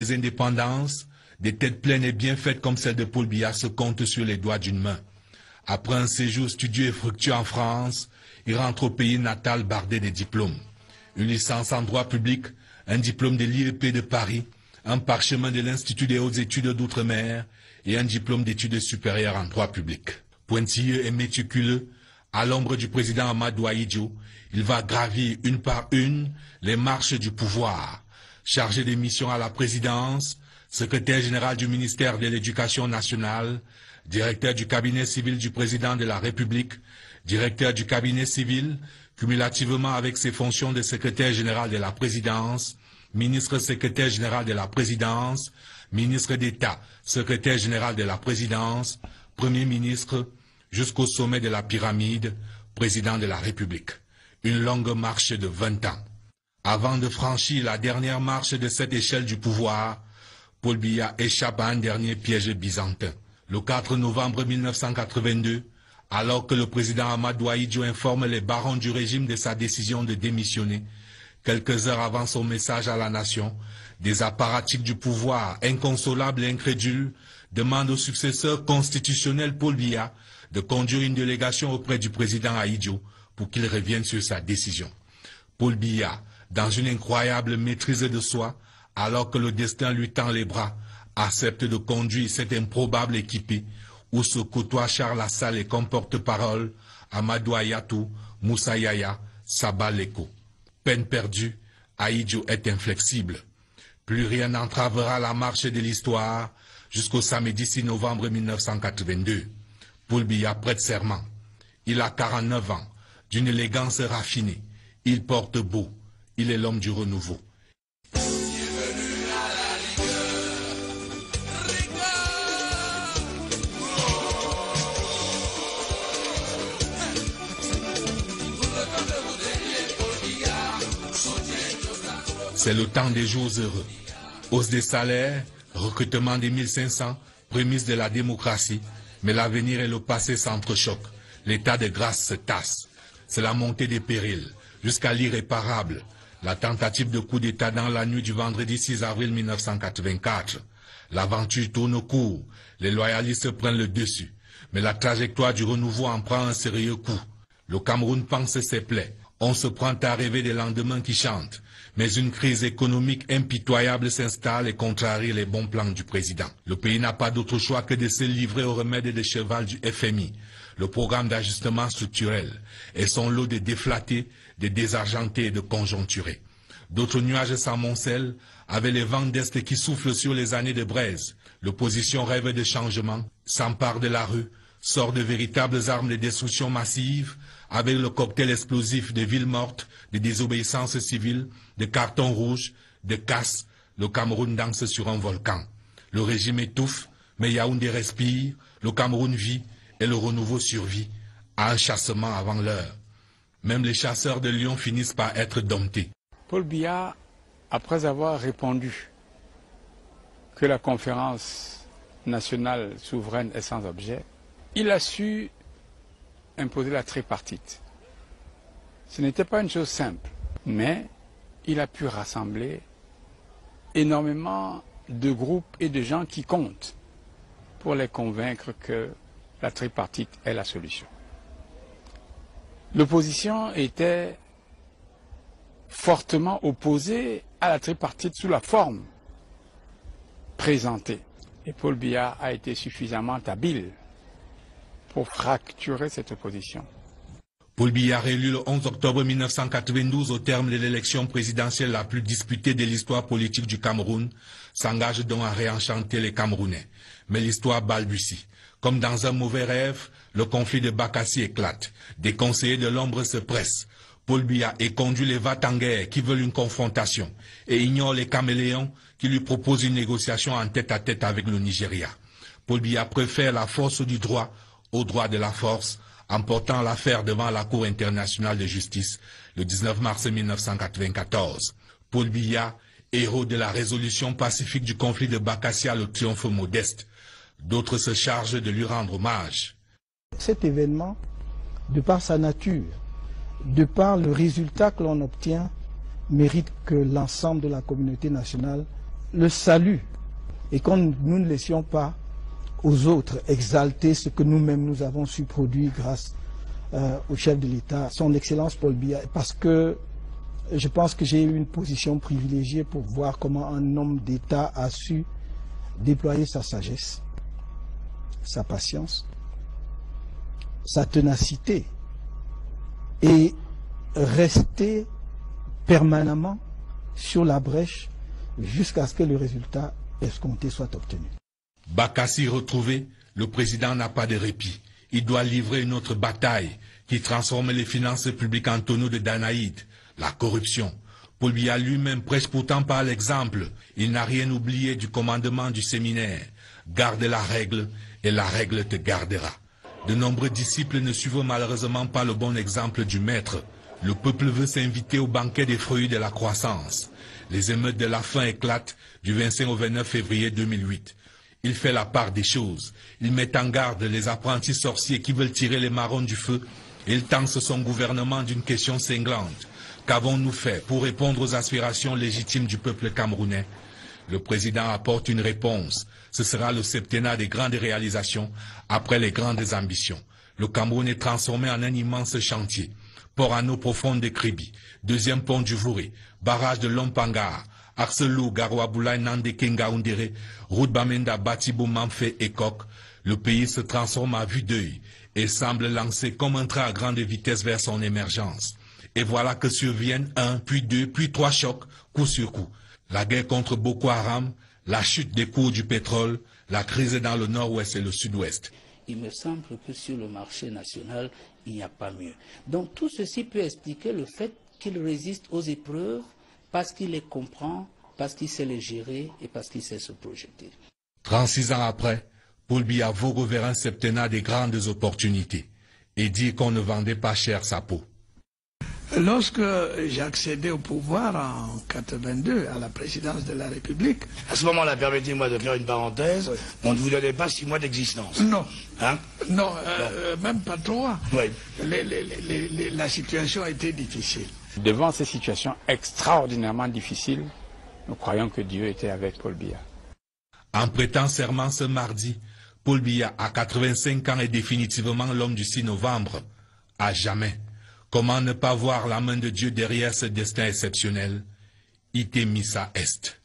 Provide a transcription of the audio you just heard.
Les indépendances, des têtes pleines et bien faites comme celle de Paul Biya se comptent sur les doigts d'une main. Après un séjour studieux et fructueux en France, il rentre au pays natal bardé des diplômes. Une licence en droit public, un diplôme de l'IEP de Paris, un parchemin de l'Institut des hautes études d'outre-mer et un diplôme d'études supérieures en droit public. Pointilleux et méticuleux, à l'ombre du président Amadou Ahidjo, il va gravir une par une les marches du pouvoir. Chargé des missions à la présidence, secrétaire général du ministère de l'Éducation nationale, directeur du cabinet civil du président de la République, directeur du cabinet civil, cumulativement avec ses fonctions de secrétaire général de la présidence, ministre secrétaire général de la présidence, ministre d'État, secrétaire général de la présidence, premier ministre, jusqu'au sommet de la pyramide, président de la République. Une longue marche de 20 ans. Avant de franchir la dernière marche de cette échelle du pouvoir, Paul Biya échappe à un dernier piège byzantin. Le 4 novembre 1982, alors que le président Amadou Ahidjo informe les barons du régime de sa décision de démissionner, quelques heures avant son message à la nation, des apparatchiks du pouvoir, inconsolables et incrédules, demandent au successeur constitutionnel Paul Biya de conduire une délégation auprès du président Ahidjo pour qu'il revienne sur sa décision. Paul Biya, dans une incroyable maîtrise de soi, alors que le destin lui tend les bras, accepte de conduire cette improbable équipée où se côtoient Charles Assal et comme porte-parole Amadou Ayatou, Moussa Yaya, Saba Leko. Peine perdue, Ahidjo est inflexible. Plus rien n'entravera la marche de l'histoire jusqu'au samedi 6 novembre 1982. Paul Biya prête serment. Il a 49 ans, d'une élégance raffinée. Il porte beau. Il est l'homme du renouveau. C'est le temps des jours heureux. Hausse des salaires, recrutement des 1500, prémisse de la démocratie. Mais l'avenir et le passé s'entrechoquent. L'état de grâce se tasse. C'est la montée des périls, jusqu'à l'irréparable. La tentative de coup d'État dans la nuit du vendredi 6 avril 1984. L'aventure tourne court. Les loyalistes prennent le dessus. Mais la trajectoire du renouveau en prend un sérieux coup. Le Cameroun pense ses plaies. On se prend à rêver des lendemains qui chantent. Mais une crise économique impitoyable s'installe et contrarie les bons plans du président. Le pays n'a pas d'autre choix que de se livrer au remède de cheval du FMI, le programme d'ajustement structurel, et son lot de déflatés, de désargentés et de conjoncturés. D'autres nuages s'amoncellent avec les vents d'Est qui soufflent sur les années de braise. L'opposition rêve de changement, s'empare de la rue, sort de véritables armes de destruction massive, avec le cocktail explosif de villes mortes, de désobéissance civile, de cartons rouges, de casse. Le Cameroun danse sur un volcan. Le régime étouffe, mais Yaoundé respire, le Cameroun vit et le renouveau survit à un chassement avant l'heure. Même les chasseurs de lions finissent par être domptés. Paul Biya, après avoir répondu que la conférence nationale souveraine est sans objet, il a su imposer la tripartite. Ce n'était pas une chose simple, mais il a pu rassembler énormément de groupes et de gens qui comptent pour les convaincre que la tripartite est la solution. L'opposition était fortement opposée à la tripartite sous la forme présentée. Et Paul Biya a été suffisamment habile pour fracturer cette opposition. Paul Biya, réélu le 11 octobre 1992 au terme de l'élection présidentielle la plus disputée de l'histoire politique du Cameroun, s'engage donc à réenchanter les Camerounais. Mais l'histoire balbutie. Comme dans un mauvais rêve, le conflit de Bakassi éclate. Des conseillers de l'ombre se pressent. Paul Biya éconduit les va-t-en-guerre qui veulent une confrontation et ignore les caméléons qui lui proposent une négociation en tête-à-tête avec le Nigeria. Paul Biya préfère la force du droit au droit de la force, en portant l'affaire devant la Cour internationale de justice le 19 mars 1994. Paul Biya, héros de la résolution pacifique du conflit de Bakassi, a le triomphe modeste. D'autres se chargent de lui rendre hommage. Cet événement, de par sa nature, de par le résultat que l'on obtient, mérite que l'ensemble de la communauté nationale le salut et que nous ne laissions pas aux autres exalter ce que nous-mêmes nous avons su produire grâce au chef de l'État, son Excellence Paul Biya, parce que je pense que j'ai eu une position privilégiée pour voir comment un homme d'État a su déployer sa sagesse, sa patience, sa ténacité et rester permanemment sur la brèche jusqu'à ce que le résultat escompté soit obtenu. Bakassi retrouvé, le président n'a pas de répit. Il doit livrer une autre bataille qui transforme les finances publiques en tonneau de Danaïde, la corruption. Paul Biya lui-même prêche pourtant par l'exemple. Il n'a rien oublié du commandement du séminaire. Garde la règle et la règle te gardera. De nombreux disciples ne suivent malheureusement pas le bon exemple du maître. Le peuple veut s'inviter au banquet des fruits de la croissance. Les émeutes de la faim éclatent du 25 au 29 février 2008. Il fait la part des choses. Il met en garde les apprentis sorciers qui veulent tirer les marrons du feu. Il tance son gouvernement d'une question cinglante. Qu'avons-nous fait pour répondre aux aspirations légitimes du peuple camerounais? Le président apporte une réponse. Ce sera le septennat des grandes réalisations après les grandes ambitions. Le Cameroun est transformé en un immense chantier. Port en eau profonde de Kribi, deuxième pont du Vouré, barrage de Lompanga, Arcelou, Garouaboula, Nande, Kenga, Undere, route Bamenda, Batibo, Manfé et Kok. Le pays se transforme à vue d'œil et semble lancer comme un train à grande vitesse vers son émergence. Et voilà que surviennent un, puis deux, puis trois chocs, coup sur coup. La guerre contre Boko Haram, la chute des cours du pétrole, la crise dans le nord-ouest et le sud-ouest. Il me semble que sur le marché national, il n'y a pas mieux. Donc tout ceci peut expliquer le fait qu'il résiste aux épreuves parce qu'il les comprend, parce qu'il sait les gérer et parce qu'il sait se projeter. 36 ans après, Paul Biya vogue vers un septennat des grandes opportunités et dit qu'on ne vendait pas cher sa peau. Lorsque j'ai accédé au pouvoir en 82 à la présidence de la République... À ce moment-là, permettez-moi de faire une parenthèse, on ne vous donnait pas 6 mois d'existence. Non, hein? Non, même pas 3. Oui. La situation a été difficile. Devant ces situations extraordinairement difficiles, nous croyons que Dieu était avec Paul Biya. En prêtant serment ce mardi, Paul Biya, à 85 ans, est définitivement l'homme du 6 novembre. À jamais. Comment ne pas voir la main de Dieu derrière ce destin exceptionnel? Ite missa est.